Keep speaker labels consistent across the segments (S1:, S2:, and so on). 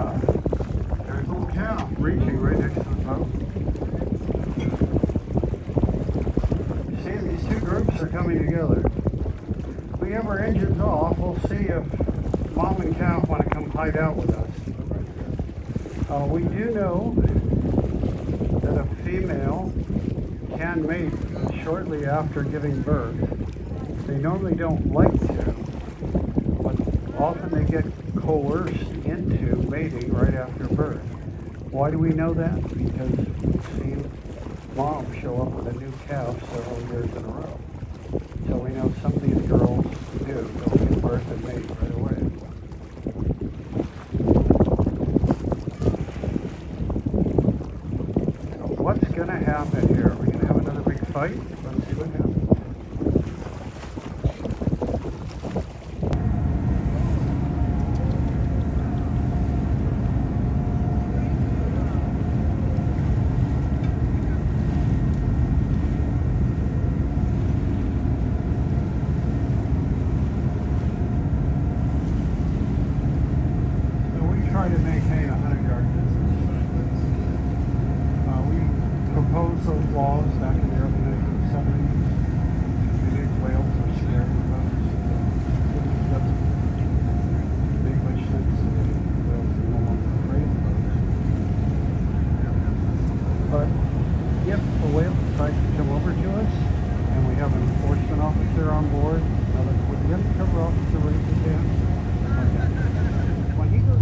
S1: calf. There's a little calf reaching right next to the boat. See, these two groups are coming together. We have our engines off. We'll see if mom and calf want to come hide out with us. We do know that a female can mate shortly after giving birth. They normally don't like to, but often they get coerced into mating right after birth. Why do we know that? Because we've seen moms show up with a new calf several years in a row. So we know some of these girls do. They'll give birth and mate right away. So what's going to happen here? Are we going to have another big fight? Let's see what happens. Try to maintain a 100-yard distance. We proposed those laws back in the early 1970s. We think whales are scared of us. It doesn't make much sense to me. Whales are no longer afraid of us. But if a whale decides to come over to us, and we have an enforcement officer on board, would the undercover officer raise his hand?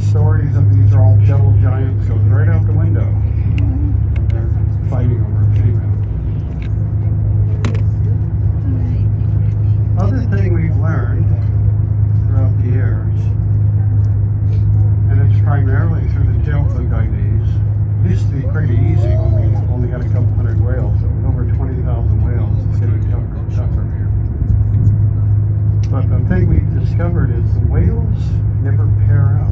S1: Stories of these are all gentle giants goes right out the window. They're fighting over a female. Other thing we've learned throughout the years, and it's primarily through the tail fluke IDs. It used to be pretty easy when we only had a couple hundred whales. So with over 20,000 whales, it's getting tougher and tougher here. But the thing we've discovered is the whales never pair up.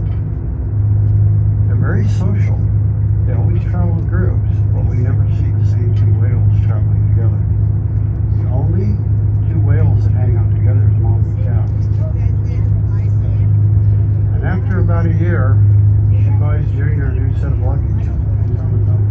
S1: Very social. They always travel in groups, but we never see the same two whales traveling together. The only two whales that hang out together is mom and calf. And after about a year, she buys Junior a new set of luggage. He's on his own.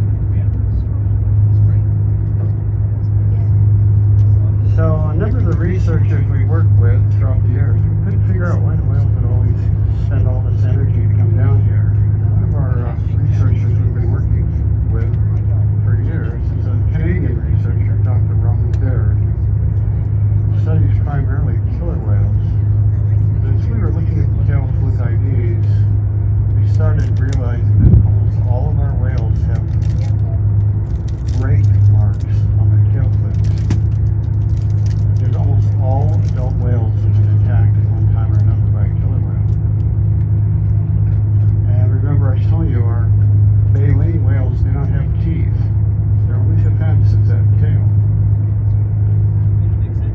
S1: So a number of the researchers we worked with throughout the years, we couldn't figure out why the whales would always spend all this energy to come down here. Our researchers we've been working with for years is a Canadian researcher, Dr. Robin Baird, who studies primarily killer whales. And as we were looking at the tail fluke IDs, we started realizing that almost all of our whales have break marks on their tail flukes. There's almost all adult whales have been attacked at one time or another by a killer whale. Remember I was telling you our baleen whales do not have teeth. Their only defense is that tail.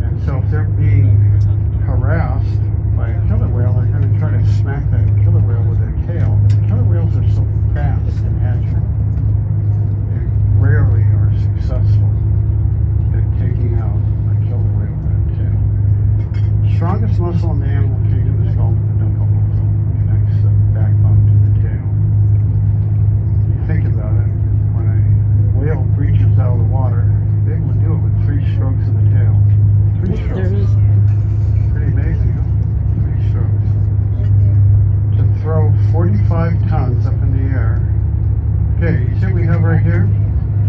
S1: And so if they're being harassed by a killer whale, they're going to try to smack that killer whale with their tail. But the killer whales are so fast and agile, they rarely are successful at taking out a killer whale with that tail. The strongest muscle in the animal kingdom is called the peduncle muscle. It connects the backbone to the tail. Think about it, when a whale reaches out of the water, they're able to do it with 3 strokes of the tail. 3 strokes. Pretty amazing, huh? 3 strokes. To throw 45 tons up in the air. Okay, you see what we have right here?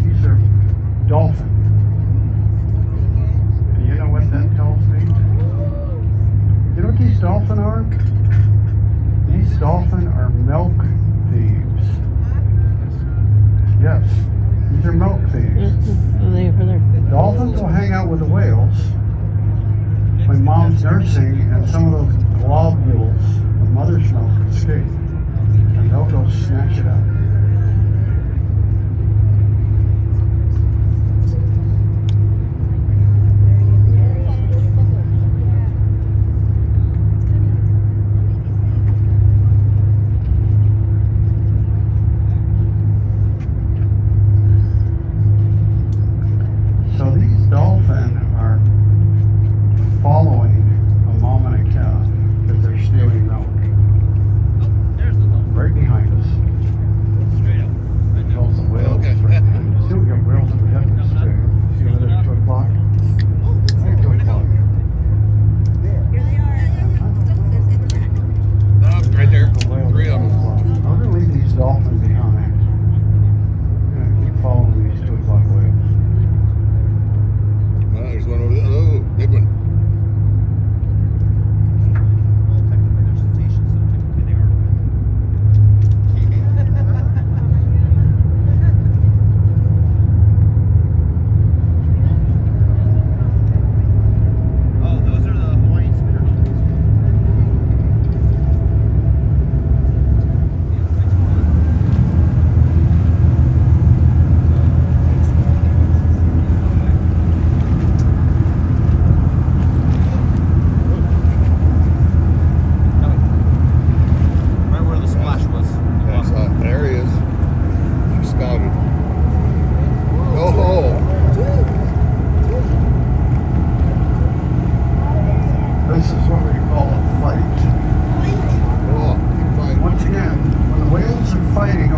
S1: These are dolphin. And you know what that tells me? You know what these dolphin are? These dolphin are milk thieves. Yes, these are milk thieves. Dolphins will hang out with the whales when mom's nursing and some of those globules of mother's milk escape. And they'll go snatch it up. Dolphin are following a mom and a calf because they're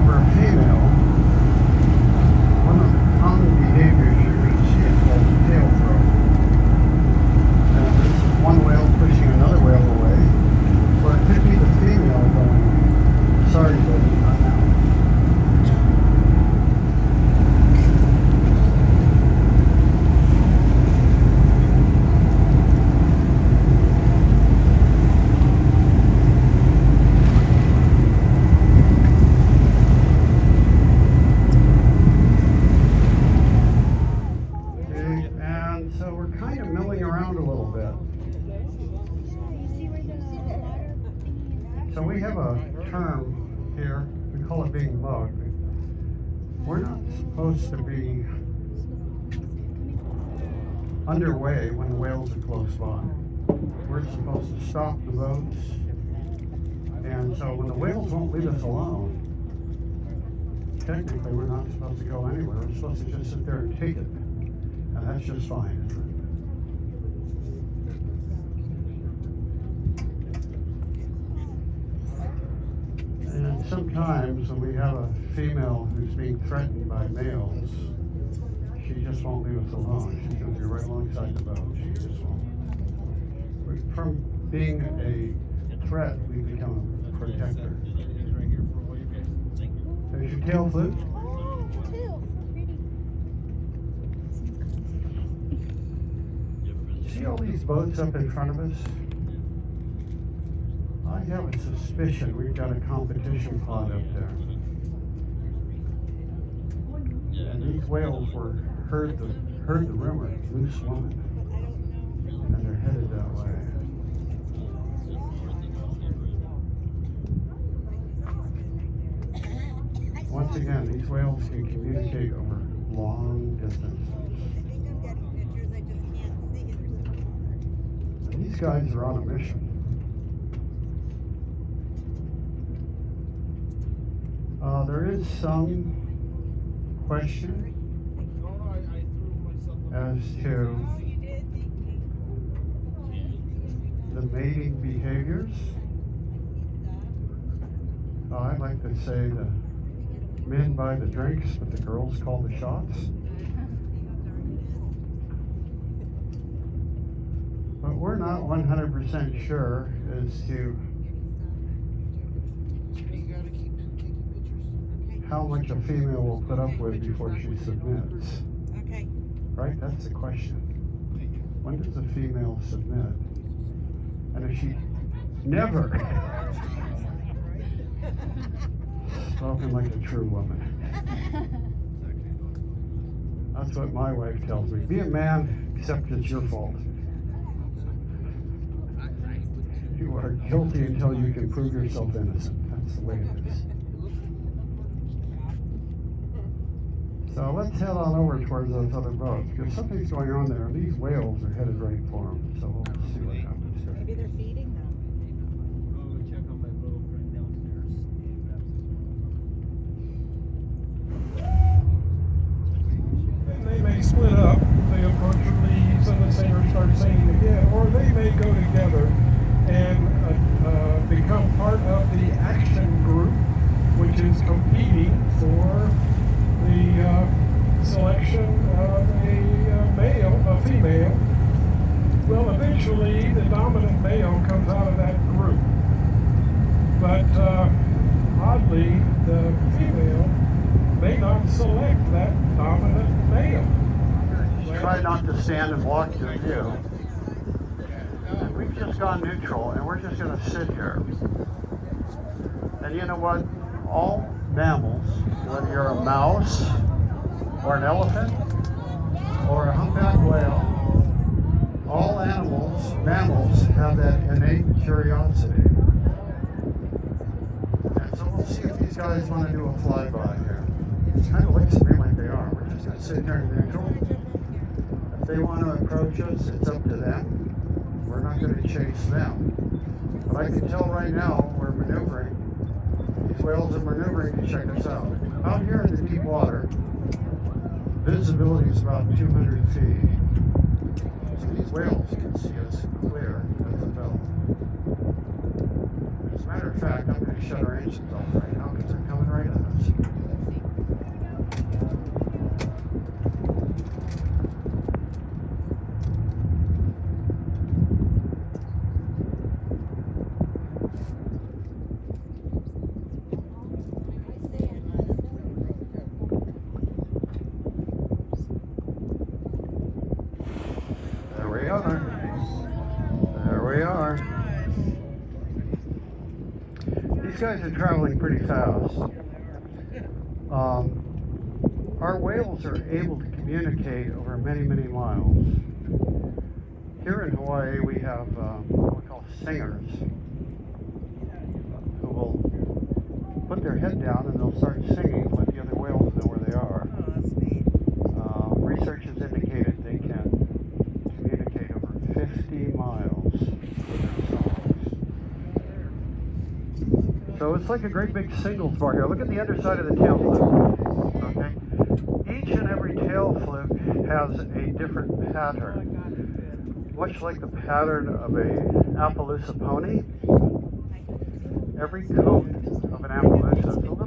S1: over a female, one of the common behaviors you're going to see is called tail throw. And this is one whale pushing another whale away, or it could be the female going, sorry buddy, not now. So we're kind of milling around a little bit. So we have a term here, we call it being mugged. We're not supposed to be underway when the whales are close by. We're supposed to stop the boats. And so when the whales won't leave us alone, technically we're not supposed to go anywhere. We're supposed to just sit there and take it. And that's just fine, isn't it? And sometimes when we have a female who's being threatened by males, she just won't leave us alone. She's going to be right alongside the boat. She just won't. From being a threat, we become a protector. There's your tail flute. See all these boats up in front of us? I have a suspicion we've got a competition pod up there. And these whales heard the rumor, loose woman, and they're headed that way. Once again, these whales can communicate over long distances. These guys are on a mission. There is some question as to the mating behaviors. I'd like to say the men buy the drinks, but the girls call the shots. But we're not 100% sure as to how much a female will put up with before she submits.
S2: Okay.
S1: Right? That's the question. When does a female submit? And if she never spoken like a true woman. That's what my wife tells me. Be a man, except it's your fault. You are guilty until you can prove yourself innocent. That's the way it is. So let's head on over towards those other boats, because something's going on there. These whales are headed right for them, so we'll see what happens here.
S2: Maybe they're feeding them.
S3: I'll go check on my little friend downstairs.
S4: And they may split up. They approach the leaves and the singers start singing again, or they may go together and become part of the action group, which is competing for the selection of a female. Well, eventually the dominant male comes out of that group. But oddly, the female may not select that dominant male.
S1: Try not to stand and block your view. And we've just gone neutral, and we're just going to sit here. And you know what? All mammals, whether you're a mouse, or an elephant, or a humpback whale, all mammals have that innate curiosity. And so we'll see if these guys want to do a flyby here. It kind of looks to me like they are. We're just going to sit here in neutral. If they want to approach us, it's up to them. We're not going to chase them. But I can tell right now we're maneuvering. These whales are maneuvering to check us out. Out here in the deep water, visibility is about 200 feet. So these whales can see us clear as a bell. As a matter of fact, I'm going to shut our engines off right now because they're coming right at us. these guys are traveling pretty fast. Our whales are able to communicate over many, many miles. Here in Hawaii, we have what we call singers who will put their head down and they'll start singing, let the other whales know where they are.
S2: Oh, that's neat.
S1: Research has indicated they can communicate over 50 miles with their songs. So it's like a great big singles bar here. Look at the underside of the tail fluke. Okay? Each and every tail fluke has a different pattern. Much like the pattern of a Appaloosa pony, every coat of an Appaloosa is a little